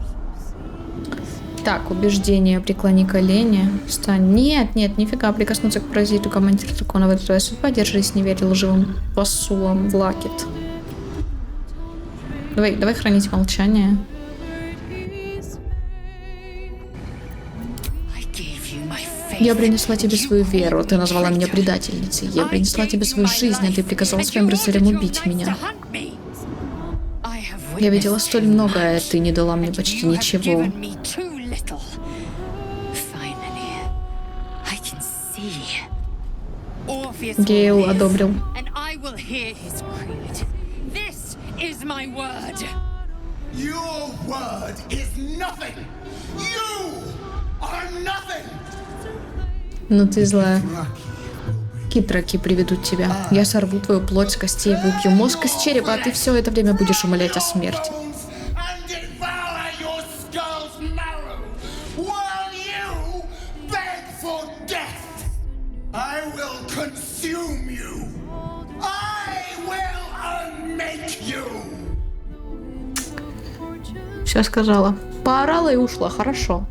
Так, убеждение, преклони колени, встань. Нет, нифига, прикоснуться к паразиту, командир дракона, это твоя судьба, держись, не верь лживым посулам Влакит. Давай хранить молчание. Я принесла тебе свою веру, ты назвала меня предательницей. Я принесла тебе свою жизнь, а ты приказала своим рыцарям убить меня. Я видела столь многое, а ты не дала мне почти ничего. Гейл одобрил. Your word is nothing. You are nothing. Но ты злая. Китраки приведут тебя. Я сорву твою плоть с костей, выбью мозг из черепа, а ты все это время будешь умолять о смерти. Все сказала. Поорала и ушла. Хорошо.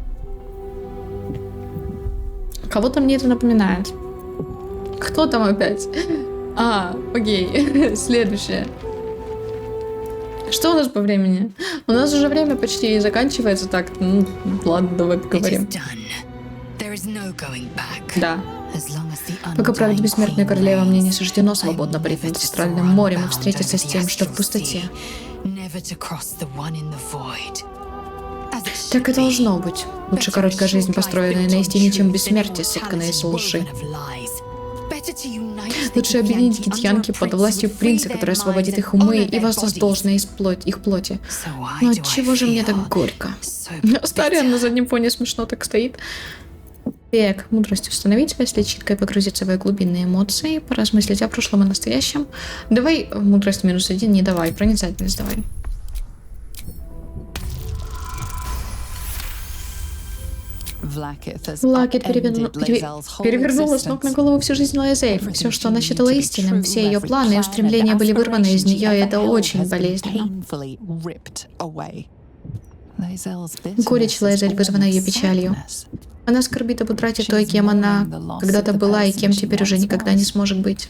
Кого-то мне это напоминает. Кто там опять? Окей. Следующее. Что у нас по времени? У нас уже время почти заканчивается. Так, ладно, давай поговорим. Да. Пока правит бессмертная королева, мне не суждено свободно парить над астральным морем и встретиться с тем, что в пустоте. Так и должно быть. Лучше короткая жизнь, построенная на истине, чем бессмертие, сотканное из лжи. Лучше объединить китьянки под властью принца, который освободит их умы и воздаст должное их плоти. Но отчего же мне так горько? Стариан на заднем фоне смешно так стоит. Так, мудрость установить себя, читкой погрузиться в свои глубинные эмоции, поразмыслить о прошлом и настоящем. Давай мудрость -1, не давай, проницательность давай. Влакит перевернула с ног на голову всю жизнь Лайзель. Все, что она считала истинным, все ее планы и устремления были вырваны из нее, и это очень болезненно. Горечь Лайзель вызвана ее печалью. Она скорбит об утрате той, кем она когда-то была и кем теперь уже никогда не сможет быть.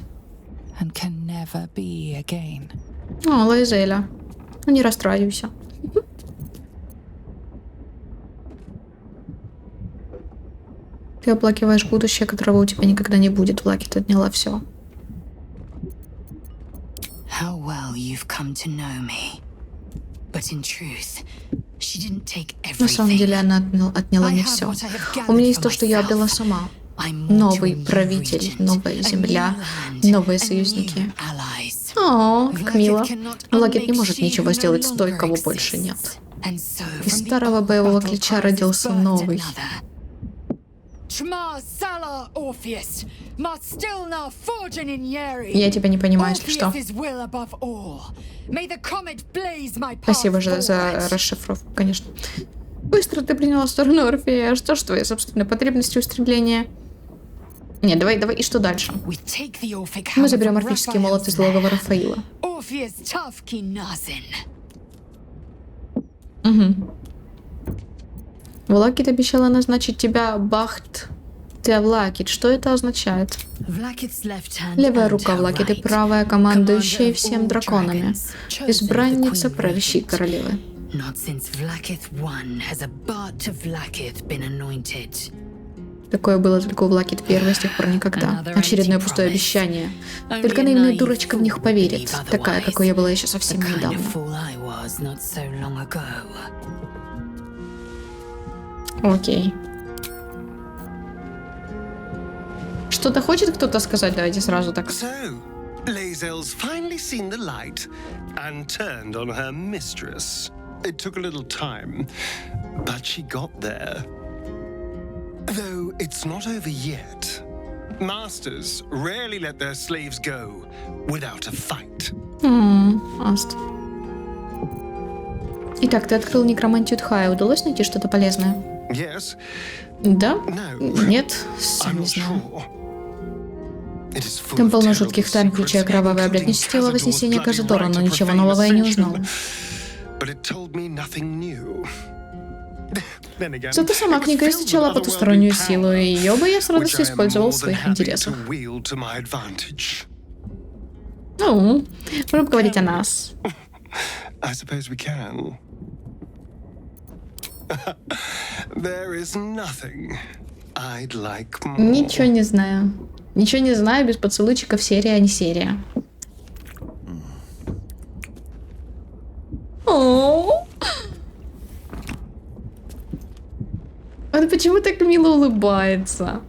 О, Лайзеля, ну не расстраивайся. Ты оплакиваешь будущее, которого у тебя никогда не будет. Влакит отняла все. На самом деле она отняла не все. У меня есть то, что я обрела сама. Новый правитель, новая земля, новые союзники. О, как мило. Влакит не может ничего сделать с той, кого больше нет. Из старого боевого ключа родился новый. Я тебя не понимаю, если что. Спасибо же за расшифровку, конечно. Быстро ты приняла сторону Орфея. Что ж твои собственные потребности устремления? Не, давай, и что дальше? Мы заберем орфический молот из логова Рафаила. Угу. Влакит обещала назначить тебя Бахт Влакит. Что это означает? Левая рука Влакит и правая командующая всем драконами. Избранница правящей королевы. Такое было только у Влакит первой, с тех пор никогда. Очередное пустое обещание. Только наивная дурочка в них поверит. Такая, какой я была еще совсем недавно. Окей. Что-то хочет кто-то сказать? Давайте сразу так. Lae'zel's finally seen the light and turned on her mistress. It took a little time, but she got there. Though it's not over yet. Masters rarely let their slaves go without a fight. Аст. Итак, ты открыл некромантию Тхая. Удалось найти что-то полезное? Yes. Да? Нет? Сам не знаю. Там полно жутких тайн, включая кровавый обряд нечестивого вознесения Казадора, но ничего нового я не узнал. Зато сама книга изучала потустороннюю силу, и ее бы я с радостью использовал в своих интересах. Ну, можем говорить о нас. Ничего не знаю. Ничего не знаю без поцелуйчиков, серия, а не серия. О, он почему так мило улыбается?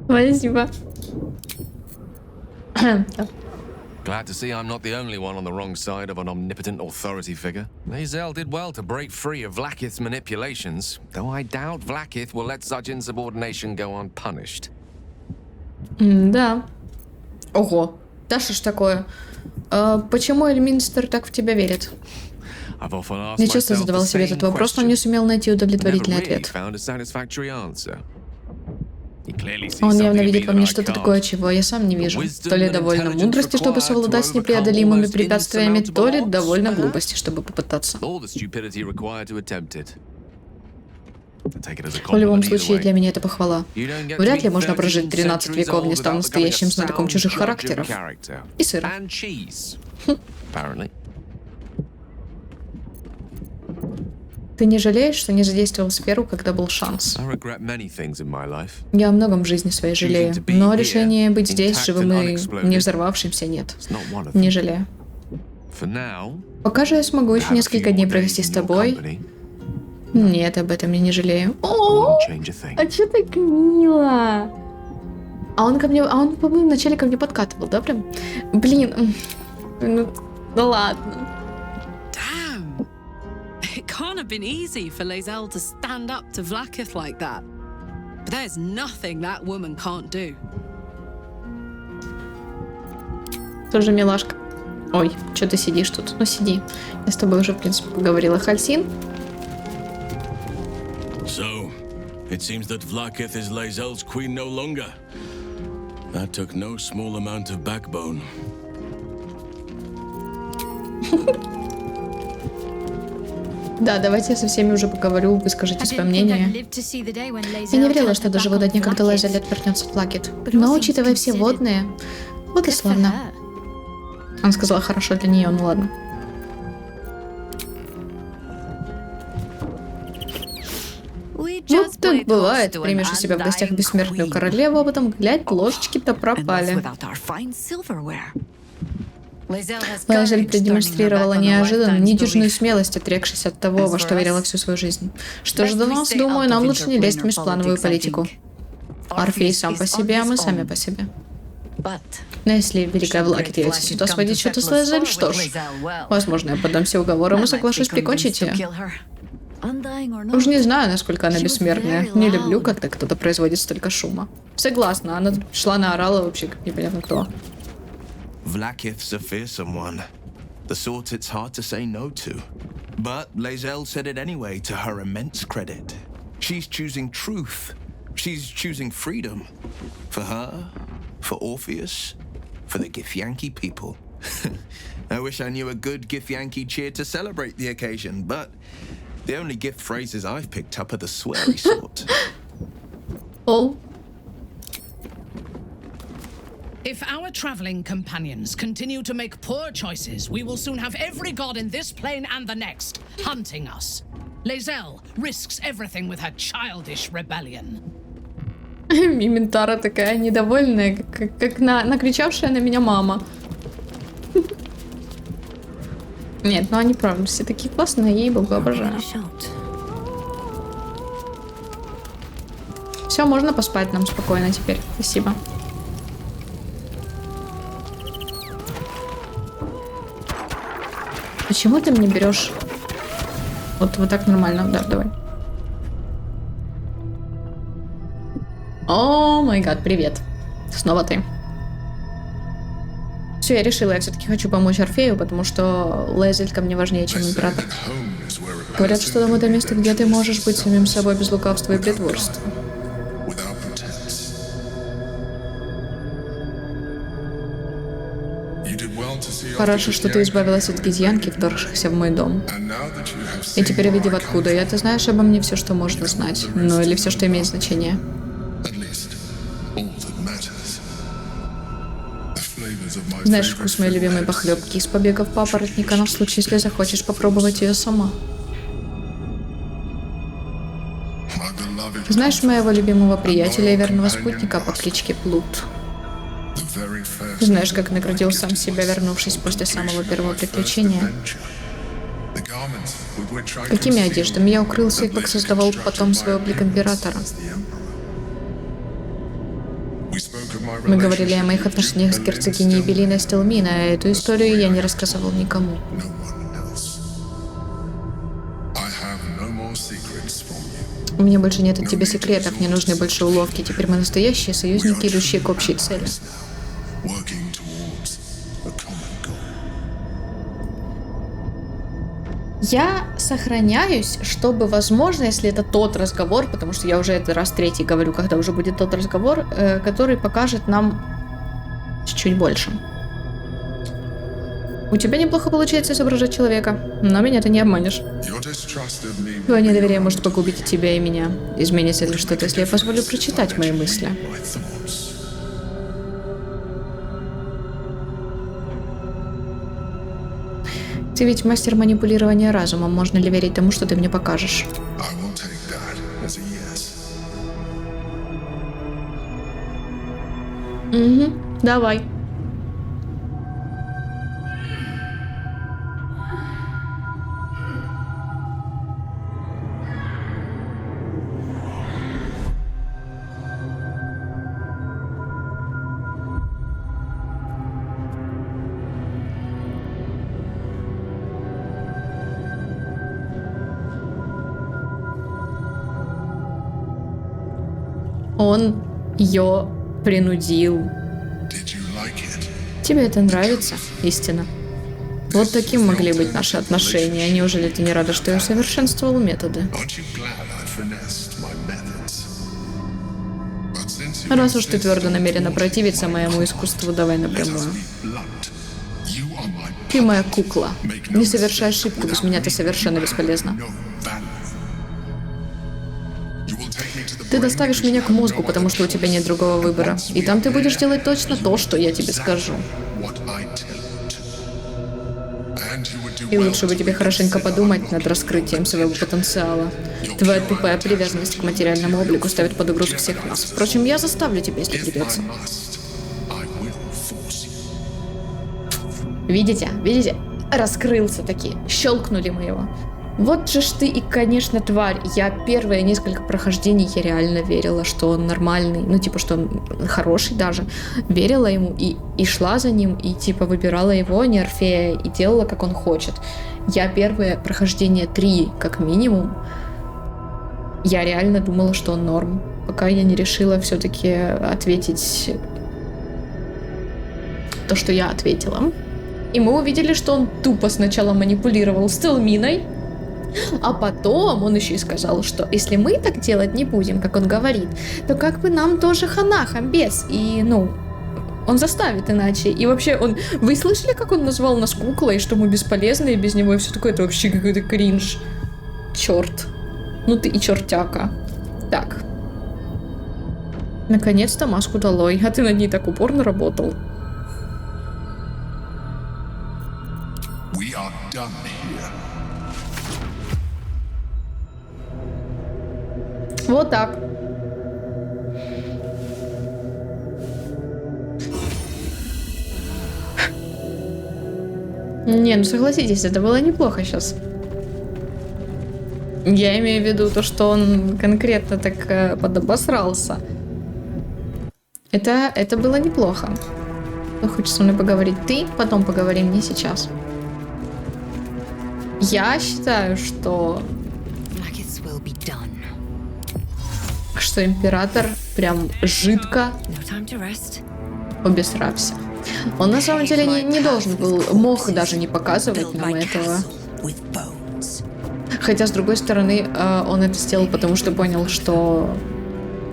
Спасибо. Glad to see I'm not the only one on the wrong side of an omnipotent authority figure. Lae'zel did well to break free of Vlaakith's manipulations, though I doubt Vlaakith will let such insubordination go unpunished. Да. Ого. Да что ж такое? Почему Эльминстер так в тебя верит? Я часто задавал себе этот вопрос, но не сумел найти удовлетворительный ответ. Он явно видит во мне что-то такое, чего я сам не вижу. То ли довольно мудрости, чтобы совладать с непреодолимыми препятствиями, то ли довольно глупости, чтобы попытаться. В любом случае, для меня это похвала. Вряд ли можно прожить 13 веков, не став настоящим знатоком чужих характеров. И сыра. Ты не жалеешь, что не задействовал сферу, когда был шанс? Я о многом в жизни своей жалею, но решение быть здесь, живым и не взорвавшимся, нет. Не жалею. Пока же я смогу еще несколько дней провести с тобой. Нет, об этом я не жалею. О, а что так мило? А он, по-моему, вначале ко мне подкатывал, да, прям? Блин, ну ладно. It can't have been easy for Lae'zel to stand up to Vlaakith like that. But there's nothing that woman can't do. Тоже милашка. Ой, что ты сидишь тут? Ну сиди. Я с тобой уже, в принципе, поговорила. Хальсин? So, it seems that Vlaakith is Lae'zel's queen no longer. That took no small amount of backbone. Да, давайте я со всеми уже поговорю, выскажите свое мнение. Я не верила, что доживу до дня, когда Lae'zel отвернется в Влакит. Но, учитывая все водные, вот и славно. Он сказал, хорошо для нее, ну ладно. Вот так бывает. Примешь у себя в гостях бессмертную королеву, а потом, глядь, ложечки-то пропали. Lae'zel продемонстрировала неожиданно недюжную смелость, отрекшись от того, во что верила всю свою жизнь. Что ж до нас, думаю, нам лучше не лезть в межплановую политику. Орфей сам по себе, а мы сами по себе. Но если Великая Влакит явится сюда сводить что-то с Лейзель, что ж, возможно, я поддамся уговорам и соглашусь прикончить ее. Уж не знаю, насколько она бессмертная. Не люблю, когда кто-то производит столько шума. Согласна, она шла наорала вообще, как непонятно кто. Vlakith's a fearsome one. The sort it's hard to say no to. But Lae'zel said it anyway, to her immense credit. She's choosing truth. She's choosing freedom. For her, for Orpheus, for the Githyanki people. I wish I knew a good Githyanki cheer to celebrate the occasion, but the only gift phrases I've picked up are the sweary sort. Oh. If our traveling companions continue to make poor choices, we will soon have every god in this plane and the next hunting us. Lae'zel risks everything with her childish rebellion. Миментара такая недовольная, как накричавшая на меня мама. Нет, ну они правда все такие классные, ей-богу, обожаю. Все, можно поспать нам спокойно теперь. Спасибо. Почему ты мне берешь? Вот так нормально. Да, давай. О май гад, привет. Снова ты. Все, я решила, я все-таки хочу помочь Орфею, потому что Лейзель ко мне важнее, чем император. Говорят, что дом — это место, где ты можешь быть самим собой без лукавства и притворства. Хорошо, что ты избавилась от гитьянки, вторгшихся в мой дом. И теперь, увидев откуда я, ты знаешь обо мне все, что можно знать. Ну или все, что имеет значение. Знаешь вкус моей любимой похлебки из побегов папоротника, но в случае, если захочешь попробовать ее сама. Знаешь моего любимого приятеля и верного спутника по кличке Плут? Знаешь, как наградил сам себя, вернувшись после самого первого приключения? Какими одеждами я укрылся и как создавал потом свой облик императора? Мы говорили о моих отношениях с герцогиней Белиной Стелмина, а эту историю я не рассказывал никому. У меня больше нет от тебя секретов, не нужны больше уловки. Теперь мы настоящие союзники, идущие к общей цели. Я сохраняюсь, чтобы, возможно, если это тот разговор, потому что я уже это раз третий говорю, когда уже будет тот разговор, который покажет нам чуть-чуть больше. У тебя неплохо получается изображать человека, но меня ты не обманешь. Твое недоверие может погубить и тебя, и меня. Изменится ли что-то, если я позволю прочитать мои мысли? Ты ведь мастер манипулирования разумом. Можно ли верить тому, что ты мне покажешь? Угу, давай. Он ее принудил. Тебе это нравится, истина? Вот таким могли быть наши отношения. Неужели ты не рада, что я усовершенствовал методы? Раз уж ты твердо намерена противиться моему искусству, давай напрямую. Ты моя кукла. Не совершай ошибку, без меня ты совершенно бесполезна. Ты доставишь меня к мозгу, потому что у тебя нет другого выбора. И там ты будешь делать точно то, что я тебе скажу. И лучше бы тебе хорошенько подумать над раскрытием своего потенциала. Твоя тупая привязанность к материальному облику ставит под угрозу всех нас. Впрочем, я заставлю тебя, если придется. Видите? Видите? Раскрылся таки. Щелкнули мы его. Вот же ж ты и, конечно, тварь. Я первые несколько прохождений, я реально верила, что он нормальный. Ну, типа, что он хороший даже. Верила ему и шла за ним, и, типа, выбирала его, а не Орфея, и делала, как он хочет. Я первые прохождения 3, как минимум, я реально думала, что он норм. Пока я не решила все-таки ответить то, что я ответила. И мы увидели, что он тупо сначала манипулировал с Телминой, а потом он еще и сказал, что если мы так делать не будем, как он говорит, то как бы нам тоже хана, хамбес. И, ну, он заставит иначе. И вообще, вы слышали, как он назвал нас куклой, что мы бесполезны, и без него и все такое? Это вообще какой-то кринж. Черт. Ну ты и чертяка. Так. Наконец-то маску долой. А ты над ней так упорно работал. We are done here. Вот так. Не, ну согласитесь, это было неплохо сейчас. Я имею в виду то, что он конкретно так подобосрался. Это было неплохо. Кто хочет со мной поговорить? Ты, потом поговорим, не сейчас. Я считаю, что император прям жидко обесрался. Он на самом деле не должен был, мог даже не показывать нам этого. Хотя, с другой стороны, он это сделал, потому что понял, что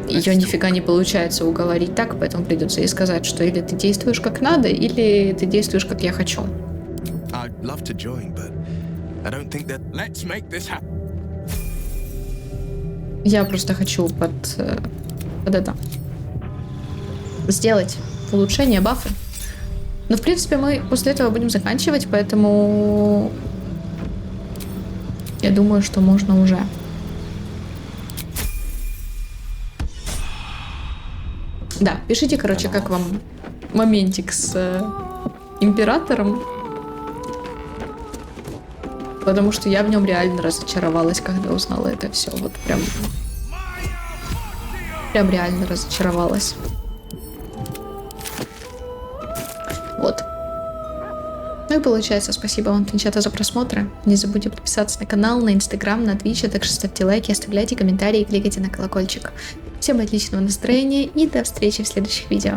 ее нифига не получается уговорить так, поэтому придется ей сказать, что или ты действуешь как надо, или ты действуешь как я хочу. Я просто хочу под это сделать улучшение, бафы. Но, в принципе, мы после этого будем заканчивать, поэтому я думаю, что можно уже. Да, пишите, короче, как вам моментик с императором. Потому что я в нем реально разочаровалась, когда узнала это все. Вот прям реально разочаровалась. Вот. Ну и получается, спасибо вам, Твинчата, за просмотры. Не забудьте подписаться на канал, на Инстаграм, на Твич, а также ставьте лайки, оставляйте комментарии и кликайте на колокольчик. Всем отличного настроения и до встречи в следующих видео.